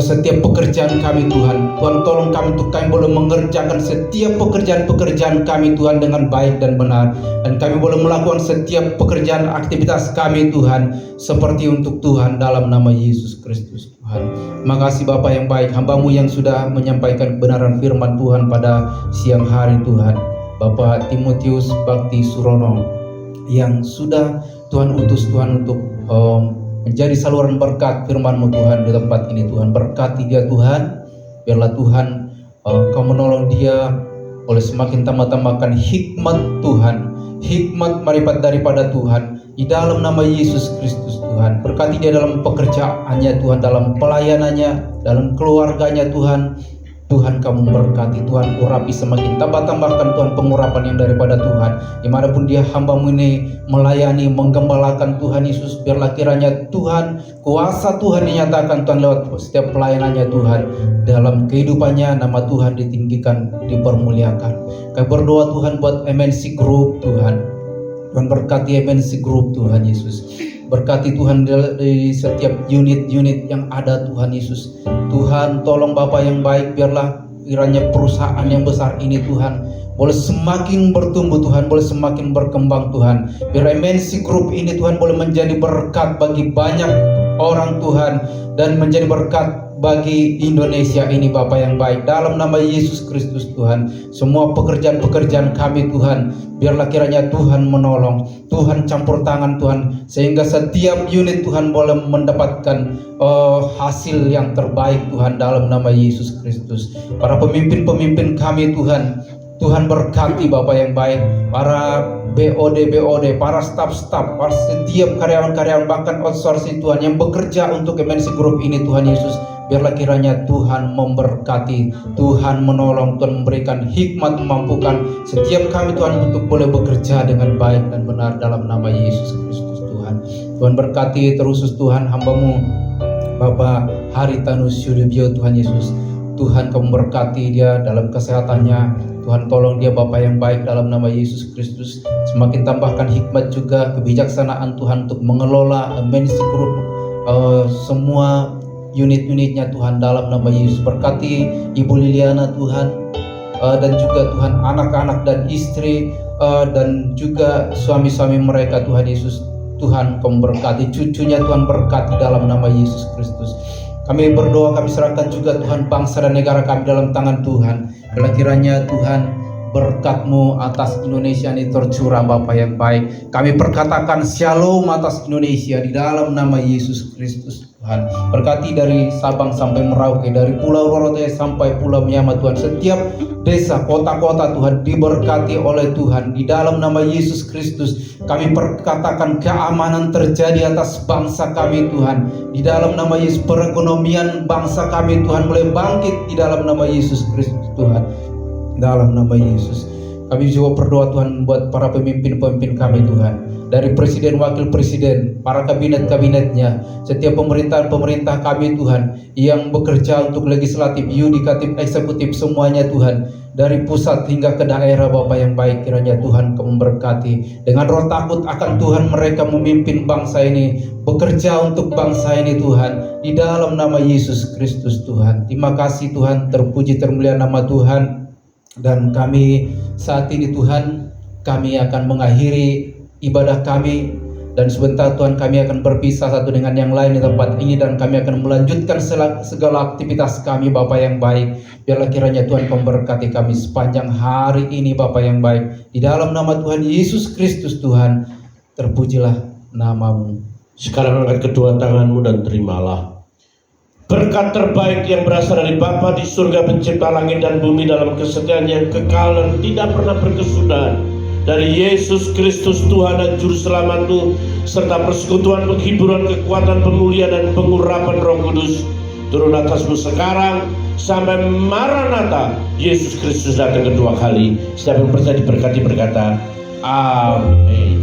setiap pekerjaan kami Tuhan. Tuhan tolong kami untuk kami boleh mengerjakan setiap pekerjaan-pekerjaan kami Tuhan dengan baik dan benar. Dan kami boleh melakukan setiap pekerjaan aktivitas kami Tuhan seperti untuk Tuhan dalam nama Yesus Kristus Tuhan. Terima kasih Bapa yang baik, hamba-Mu yang sudah menyampaikan kebenaran firman Tuhan pada siang hari Tuhan. Bapak Timotius Bakti Surono yang sudah Tuhan utus Tuhan untuk menjadi saluran berkat firman-Mu Tuhan di tempat ini Tuhan. Berkati dia Tuhan, biarlah Tuhan Kau menolong dia oleh semakin tambah-tambahkan hikmat Tuhan, hikmat marifat daripada Tuhan di dalam nama Yesus Kristus Tuhan. Berkati dia dalam pekerjaannya Tuhan, dalam pelayanannya, dalam keluarganya Tuhan. Tuhan Kamu memberkati Tuhan, urapi semakin tambah-tambahkan Tuhan pengurapan yang daripada Tuhan. Dimanapun dia hamba-Mu ini melayani, menggembalakan Tuhan Yesus, biarlah kiranya Tuhan, kuasa Tuhan dinyatakan Tuhan lewat setiap pelayanannya Tuhan. Dalam kehidupannya nama Tuhan ditinggikan, dipermuliakan. Kami berdoa Tuhan buat MNC Group Tuhan. Tuhan berkati MNC Group Tuhan Yesus. Berkati Tuhan di setiap unit-unit yang ada Tuhan Yesus. Tuhan tolong Bapa yang baik, biarlah kiranya perusahaan yang besar ini Tuhan boleh semakin bertumbuh Tuhan, boleh semakin berkembang Tuhan. Biar MNC Group ini Tuhan boleh menjadi berkat bagi banyak orang Tuhan, dan menjadi berkat bagi Indonesia ini Bapa yang baik. Dalam nama Yesus Kristus Tuhan, semua pekerjaan-pekerjaan kami Tuhan, biarlah kiranya Tuhan menolong, Tuhan campur tangan Tuhan, sehingga setiap unit Tuhan boleh mendapatkan hasil yang terbaik Tuhan dalam nama Yesus Kristus. Para pemimpin-pemimpin kami Tuhan, Tuhan berkati Bapa yang baik, para BOD, para staf-staf, para setiap karyawan-karyawan, bahkan outsourcing Tuhan yang bekerja untuk MNC Group ini Tuhan Yesus. Biarlah kiranya Tuhan memberkati, Tuhan menolong, Tuhan memberikan hikmat, memampukan setiap kami Tuhan untuk boleh bekerja dengan baik dan benar dalam nama Yesus Kristus Tuhan. Tuhan berkati terus Tuhan hamba-Mu Bapak Haritanu Sudibyo Tuhan Yesus. Tuhan Kamu memberkati dia dalam kesehatannya. Tuhan tolong dia Bapa yang baik dalam nama Yesus Kristus. Semakin tambahkan hikmat juga kebijaksanaan Tuhan untuk mengelola MNC Group, semua unit-unitnya Tuhan, dalam nama Yesus. Berkati Ibu Liliana Tuhan, dan juga Tuhan anak-anak dan istri, dan juga suami-suami mereka Tuhan Yesus. Tuhan Kau memberkati cucunya, Tuhan berkati dalam nama Yesus Kristus. Kami berdoa, kami serahkan juga Tuhan bangsa dan negara kami dalam tangan Tuhan. Bila kiranya Tuhan berkat-Mu atas Indonesia ini tercurah Bapa yang baik. Kami perkatakan shalom atas Indonesia di dalam nama Yesus Kristus Tuhan. Berkati dari Sabang sampai Merauke, dari Pulau Rorote sampai Pulau Miyama Tuhan. Setiap desa, kota-kota Tuhan diberkati oleh Tuhan di dalam nama Yesus Kristus. Kami perkatakan keamanan terjadi atas bangsa kami Tuhan di dalam nama Yesus. Perekonomian bangsa kami Tuhan mulai bangkit di dalam nama Yesus Kristus Tuhan. Dalam nama Yesus. Kami juga berdoa Tuhan buat para pemimpin-pemimpin kami Tuhan, dari presiden, wakil presiden, para kabinet-kabinetnya, setiap pemerintah kami Tuhan yang bekerja untuk legislatif, yudikatif, eksekutif, semuanya Tuhan, dari pusat hingga ke daerah Bapa yang baik. Kiranya Tuhan Kau memberkati dengan roh takut akan Tuhan, mereka memimpin bangsa ini, bekerja untuk bangsa ini Tuhan, di dalam nama Yesus Kristus Tuhan. Terima kasih Tuhan, terpuji termulia nama Tuhan. Dan kami saat ini Tuhan, kami akan mengakhiri ibadah kami, dan sebentar Tuhan kami akan berpisah satu dengan yang lain di tempat ini, dan kami akan melanjutkan segala aktivitas kami Bapa yang baik. Biarlah kiranya Tuhan Kau memberkati kami sepanjang hari ini Bapa yang baik. Di dalam nama Tuhan Yesus Kristus Tuhan, terpujilah nama-Mu. Sekarang angkat kedua tanganmu dan terimalah berkat terbaik yang berasal dari Bapa di surga, pencipta langit dan bumi, dalam kesetiaan yang kekal dan tidak pernah berkesudahan, dari Yesus Kristus Tuhan dan Juru Selamatmu, serta persekutuan, penghiburan, kekuatan, pemulihan dan pengurapan Roh Kudus turun atasmu sekarang sampai Maranatha Yesus Kristus datang kedua kali. Setiap yang percaya diberkati berkata amin.